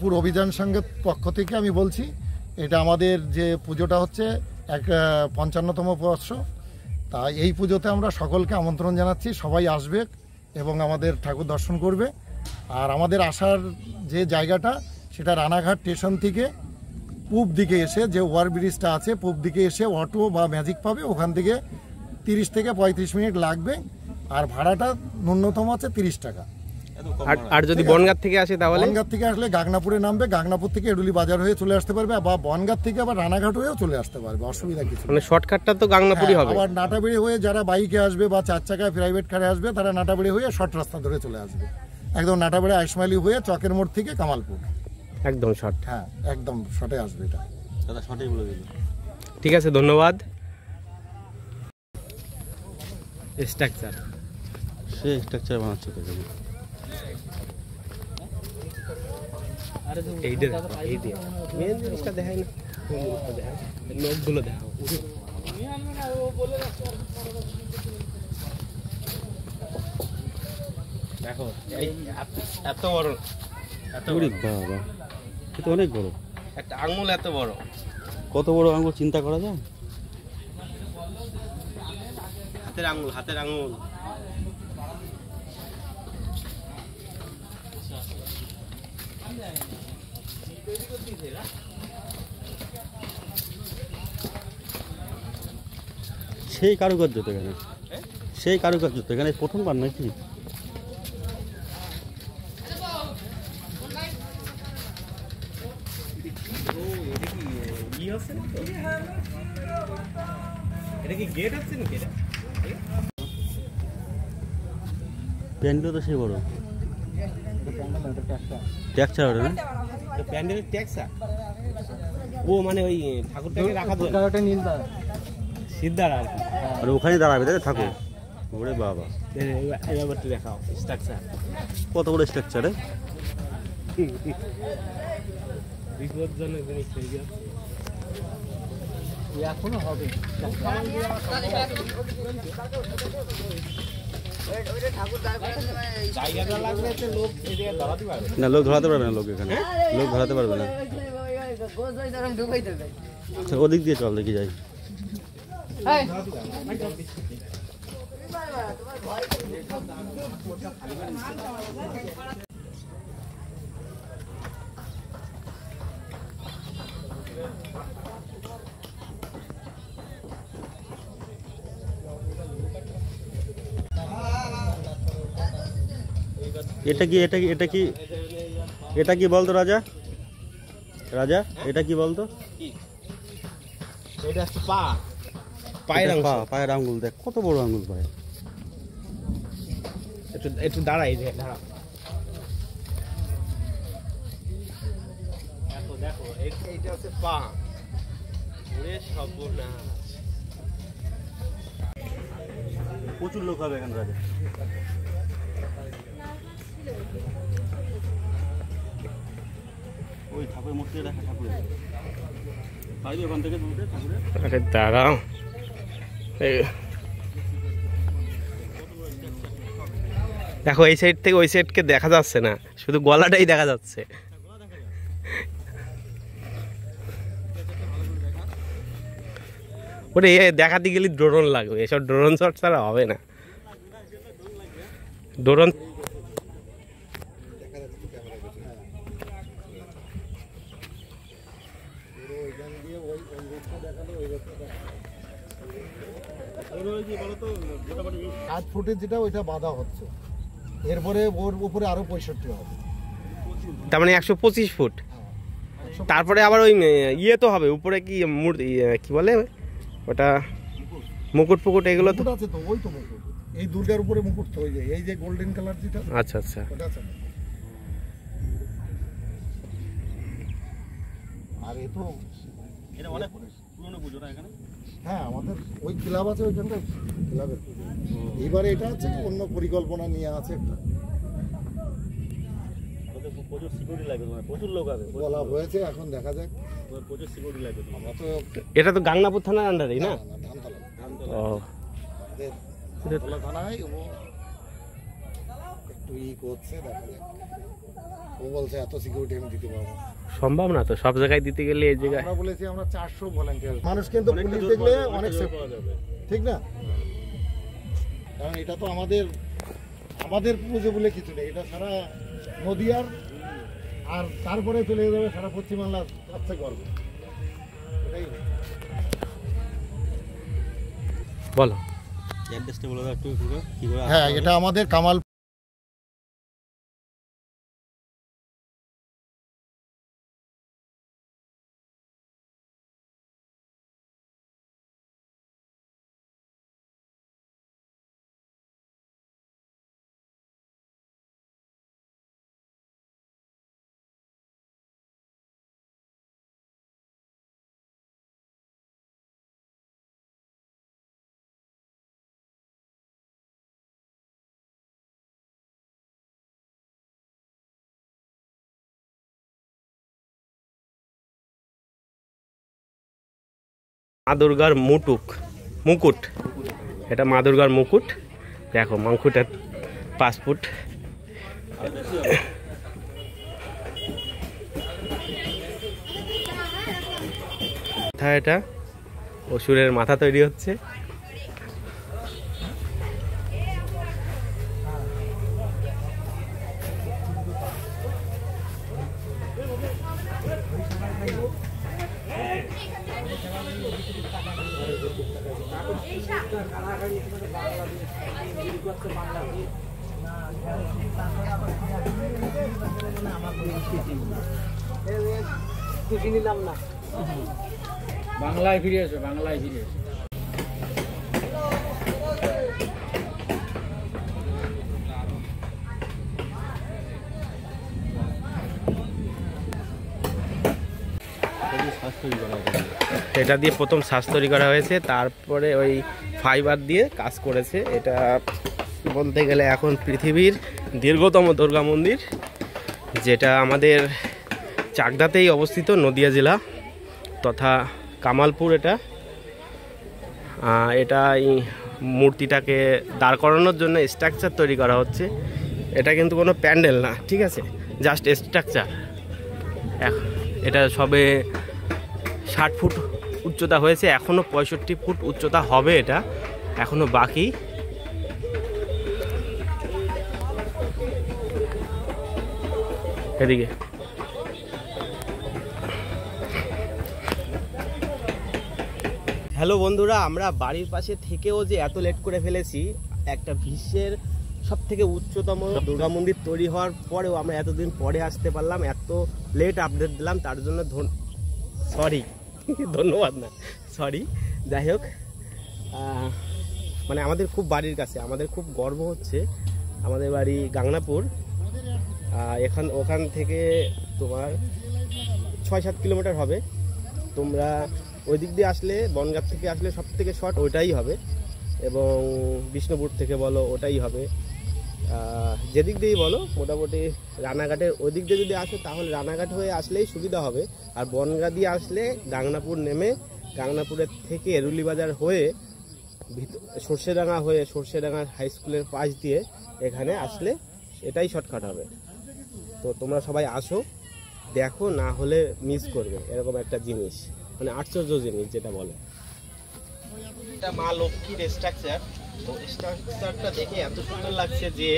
পুর অভিযান সংঘের পক্ষ থেকে আমি বলছি, এটা আমাদের যে পুজোটা হচ্ছে 55তম বর্ষ। তা এই পুজোতে আমরা সকলকে আমন্ত্রণ জানাচ্ছি, সবাই আসবে এবং আমাদের ঠাকুর দর্শন করবে। আর আমাদের আসার যে জায়গাটা সেটা রানাঘাট স্টেশন থেকে পূব দিকে এসে যে ওভারব্রিজটা আছে, পূব দিকে এসে অটো বা ম্যাজিক পাবে, ওখান থেকে 30 থেকে 35 মিনিট লাগবে। আর ভাড়াটা ন্যূনতম আছে 30 টাকা। আর যদি বনগাঁ থেকে আসে তাহলে? বনগাঁ থেকে আসলে গাগনাপুরে নামবে, গাগনাপুর থেকে এডুলি বাজার হয়ে চলে আসতে পারবে, বা বনগাঁ থেকে আবার রানাঘাট হয়েও চলে আসতে পারবে, অসুবিধা কিছু মানে শর্টকাটটা তো গাগনাপুরই হবে। আবার নাটাবেড়ি হয়ে যারা বাইকে আসবে বা 4 চাকায় প্রাইভেট কারে আসবে, তারা নাটাবেড়ি হয়ে শর্ট রাস্তা ধরে চলে আসবে, একদম নাটাবেড়ি আইসমাইলি হয়ে চকের মোড় থেকে কামালপুর, একদম শর্ট। হ্যাঁ একদম শর্টে আসবে। এটা দাদা শর্টেই বলে দিল। ঠিক আছে, ধন্যবাদ। স্ট্রাকচার, সে স্ট্রাকচার বানাচ্ছে তো। এইটা মেন জিনিসটা দেখাই না, লোকগুলো দেখাও। দেখো এত বড়, বাবা এটা অনেক বড়, একটা আঙুল এত বড়। কত বড় আঙুল চিন্তা করা যায়? হাতের আঙুল, হাতের আঙুল। সেই কারুকার্য তো এখানে, সেই কারুকার্য তো এখানে প্রথমবার নাকি? প্যান্ডেল তো সেই বড়, ট্যাক্সা ওটা না? প্যান্ডেলের ট্যাক্সা ও মানে ওই ঠাকুরটাকে রাখা তো সিদ্ধার আর কি, আর ওখানে দাঁড়াবে তাই ঠাকুর। ওরে বাবা, এই ব্যাপারটা দেখাও স্ট্রাকচার কত বড় স্ট্রাকচার! বিপজ্জনক জিনিস হয়ে গেছে, এখনো হবে। জায়গাটা লাগলে লোক এদিকে দাঁড়াতে পারবে না, লোক ধরাতে পারবে না, লোক এখানে লোক ধরাতে পারবে না। আচ্ছা ওদিক দিয়ে চল, দেখি যাই। এটা কি এটা কি এটা কি এটা কি বলতো রাজা? রাজা এটা কি বলতো? এটা হচ্ছে পা, পায়ের অংশ, পায়ের আঙ্গুল। দেখ কত বড় আঙ্গুল পায়ে। একটু একটু দাঁড়াই, দাঁড়া। দেখো দেখো, এইটা হচ্ছে পা। ওরে সর্বনাশ, প্রচুর লোক হবে এখানে রাজা। ওই ঠাকুরের মূর্তি দেখা, ঠাকুরের পারবি ওখান থেকে তুলতে ঠাকুরের? আরে দাঁড়াও, দেখো এই সাইড থেকে ওই সাইডকে দেখা যাচ্ছে না, শুধু গলাটাই দেখা যাচ্ছে। ওরে দেখাতে গেলে ড্রোন লাগবে, এসব ড্রোন শট ছাড়া হবে না। ড্রোন ফুটে যেটা ওইটা বাঁধা হচ্ছে, এরপরে ওর উপরে আরো 65 হবে, তার মানে 125 ফুট। তারপরে আবার ওই ইয়ে তো হবে উপরে, কি কি বলে ওটা, মুকুট ফুকুট এগুলো তো আছে তো। ওই তো মুকুট, এই দুর্গার উপরে মুকুট তো, ওই যে এই যে গোল্ডেন কালার যেটা। আচ্ছা আচ্ছা, ওটা আছে। আর এ তো এটা অনেক পুরনো পুজো না এখানে? হ্যাঁ, আমাদের ওই ক্লাব আছে, ওইখানটা ক্লাবের পুজো। এবারে এটা আছে অন্য পরিকল্পনা নিয়ে আছে একটা, প্রচুর সিকিউরিটি লাগবে তোমার, প্রচুর লোক হবে বলা হয়েছে, এখন দেখা যাক। প্রচুর সিকিউরিটি লাগবে। আমরা তো এটা তো গাংনাপুর থানার আন্ডারেই না? ধানতলা ও, ধানতলা থানায় ও একটু ই করছে, দেখা যাক। ও বলছে এত সিকিউরিটি আমি দিতে পারবো না। সম্ভব না তো সব জায়গায় দিতে গেলে এই জায়গায়। আমরা বলেছি আমরা 400 ভলান্টিয়ার। মানুষ কিন্তু পুলিশ দেখলে অনেক সেফ পাওয়া যাবে, ঠিক না? কারণ এটা তো আমাদের পুজো বলে কিছু নেই, এটা সারা নদীয়ার, আর তারপরে চলে যাবে সারা পশ্চিমবাংলার কাছে গর্ব। এটাই বলো। অ্যাড্রেসটা বলে দাও একটু কি করে। হ্যাঁ, এটা আমাদের কামাল মা দুর্গার মুকুট, এটা মা দুর্গার মুকুট। দেখো মুকুটের 5 ফুট। এটা অসুরের মাথা তৈরি হচ্ছে। বাংলায় ফিরে এসো, বাংলায় ফিরে এসো। এটা দিয়ে প্রথম শ্বাস তৈরি করা হয়েছে, তারপরে ওই ফাইবার দিয়ে কাজ করেছে। এটা বলতে গেলে এখন পৃথিবীর দীর্ঘতম দুর্গা মন্দির, যেটা আমাদের চাকদাতেই অবস্থিত, নদিয়া জেলা তথা কামালপুর। এটা এই মূর্তিটাকে দাঁড় করানোর জন্য স্ট্রাকচার তৈরি করা হচ্ছে। এটা কিন্তু কোনো প্যান্ডেল না, ঠিক আছে, জাস্ট স্ট্রাকচার। এটা সবে 60 ফুট উচ্চতা হয়েছে, এখনও 65 ফুট উচ্চতা হবে, এটা এখনও বাকি। এদিকে হ্যালো বন্ধুরা, আমরা বাড়ির পাশে থেকেও যে এত লেট করে ফেলেছি, একটা বিশ্বের সব থেকে উচ্চতম দুর্গা মন্দির তৈরি হওয়ার পরেও আমরা এতদিন পরে আসতে পারলাম, এত লেট আপডেট দিলাম, তার জন্য ধন্যবাদ না, সরি। যাই হোক, মানে আমাদের খুব বাড়ির কাছে, আমাদের খুব গর্ব হচ্ছে। আমাদের বাড়ি গাংনাপুর, ওখান থেকে তোমার 6-7 কিলোমিটার হবে। তোমরা ওই দিক দিয়ে আসলে, বনগাঁ থেকে আসলে সব থেকে শর্ট ওইটাই হবে, এবং বিষ্ণুপুর থেকে বলো ওটাই হবে। যেদিক দিয়েই বলো, মোটামুটি রানাঘাটের ওই দিক দিয়ে যদি আসো তাহলে রানাঘাট হয়ে আসলেই সুবিধা হবে। আর বনগাঁ দিয়ে আসলে গাংনাপুর নেমে, গাংনাপুরের থেকে এরুলি বাজার হয়ে সর্ষেডাঙ্গা হয়ে সর্ষেডাঙ্গা হাই স্কুলের পাশ দিয়ে এখানে আসলে এটাই শর্টকাট হবে। তো তোমরা সবাই আসো, দেখো, না হলে মিস করবে এরকম একটা জিনিস, মানে আশ্চর্য জিনিস যেটা বলে। এটা মা লক্ষ্মীর স্ট্রাকচার। তো স্ট্রাকচারটা দেখে এত সুন্দর লাগছে যে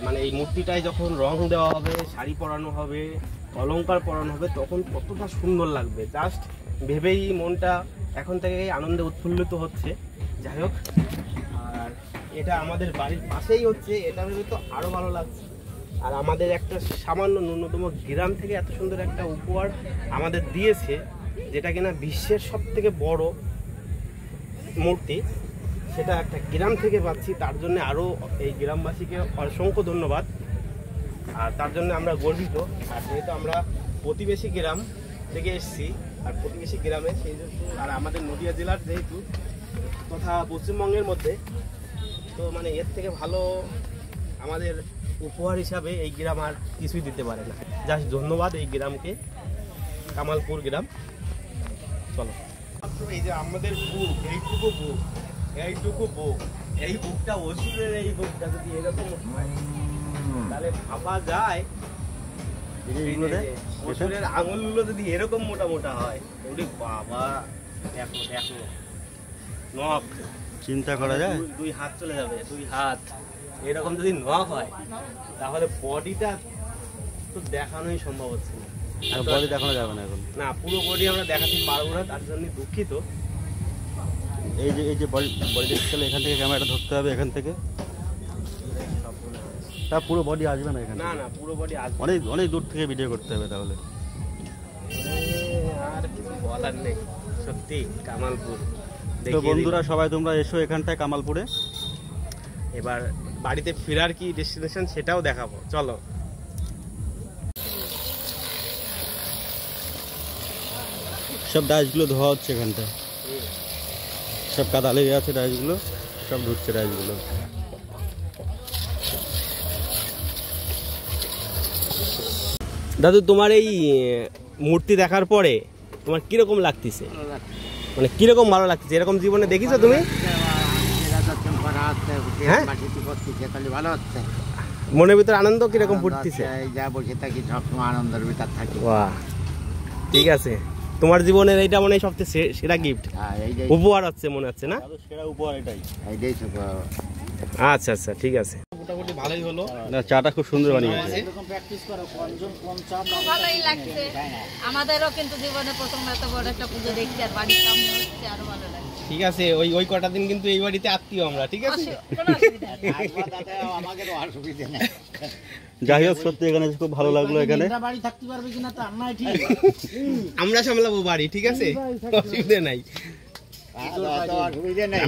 মানে এই মূর্তিটায় যখন রং দেওয়া হবে, শাড়ি পরানো হবে, অলংকার পরানো হবে, তখন কতটা সুন্দর লাগবে, জাস্ট ভেবেই মনটা এখন থেকে আনন্দে উৎফুল্লিত হচ্ছে। যাই হোক, আর এটা আমাদের বাড়ির পাশেই হচ্ছে, এটা ভেবে তো আরও ভালো লাগছে। আর আমাদের একটা সামান্য ন্যূনতম গ্রাম থেকে এত সুন্দর একটা উপহার আমাদের দিয়েছে, যেটা কিনা বিশ্বের সব থেকে বড় মূর্তি, সেটা একটা গ্রাম থেকে পাচ্ছি। তার জন্য আরও এই গ্রামবাসীকে অসংখ্য ধন্যবাদ, আর তার জন্য আমরা গর্বিত। আর যেহেতু আমরা প্রতিবেশী গ্রাম থেকে এসেছি, আর প্রতিবেশী গ্রামে সেই জন্য, আর আমাদের নদিয়া জেলার যেহেতু তথা পশ্চিমবঙ্গের মধ্যে, তো মানে এর থেকে ভালো আমাদের উপহার হিসাবে এই গ্রাম আর কিছুই দিতে পারে না। জাস্ট ধন্যবাদ এই গ্রামকে, কামালপুর গ্রাম। চলো, এই যে আমাদের বুক, এইটুকু বুক, এই বুকটা অসুরের, এই বুকটা যদি এরকম হয় তাহলে ভাবা যায় এইগুলো দেখ পশুরের আঙুলগুলো যদি এরকম মোটা মোটা হয়, ওরে বাবা, দেখো দেখো নখ, চিন্তা করা যায়। দুই হাত চলে যাবে, দুই হাত এরকম যদি নখ হয়, তাহলে বডিটা তো দেখানোই সম্ভব হচ্ছে না। আর বডি দেখানো যাবে না এখন। না, পুরো বডি আমরা দেখাতে পারবো না, তার জন্য দুঃখিত। এই যে বডি দেখতে এখান থেকে ক্যামেরাটা ধরতে হবে, এখান থেকে। তা পুরো বডি আসবে না এখানে? না না, পুরো বডি আসবে। অনেক অনেক দূর থেকে ভিডিও করতে হবে তাহলে। আর কিছু বলার নেই, সত্যি কামালপুর। তো বন্ধুরা সবাই তোমরা এসো এখানটায় কামালপুরে। এবার বাড়িতে ফেরার কি ডেস্টিনেশন সেটাও দেখাবো, চলো। সব ডাইসগুলো ধোয়া হচ্ছে এখানটায়, সব কাদা লেগে আছে, ডাইসগুলো সব ধুচ্ছে ডাইসগুলো। দাদু, তোমার এই মূর্তি দেখার পরে তোমার কিরকম লাগতেছে? মানে কিরকম ভালো লাগতেছে? এরকম জীবনে দেখিছো তুমি? হ্যাঁ, মনের ভিতরে আনন্দ কিরকম ফুটতেছে? যা বসে থাকি সবসময় আনন্দের ভিতর থাকি। বাহ, ঠিক আছে। তোমার জীবনের এইটা মনে হয় সবচেয়ে সেরা গিফট, উপহার হচ্ছে মনে হচ্ছে, না? সেরা উপহার এটাই। আচ্ছা আচ্ছা, ঠিক আছে। মোটামুটি ভালোই হলো। না, চাটা খুব সুন্দর বানিয়েছে। ভালোই লাগছে আমাদেরও, কিন্তু জীবনে প্রথম এত বড় একটা পুজো দেখছি, আর বাড়ির সামনে হচ্ছে, আরো ভালো লাগছে। ঠিক আছে, ওই কটা দিন কিন্তু এই বাড়িতে আত্মীয় আমরা, ঠিক আছে? কোনো অসুবিধা নেই। আমাদেরও অসুবিধা নেই। যাই হোক, সত্যি এখানে খুব ভালো লাগলো। এখানে বাড়ি থাকতে পারবে কিনা তার নয়, ঠিক আমরা সামলাবো বাড়ি, ঠিক আছে? অসুবিধা নাই। অসুবিধা নেই।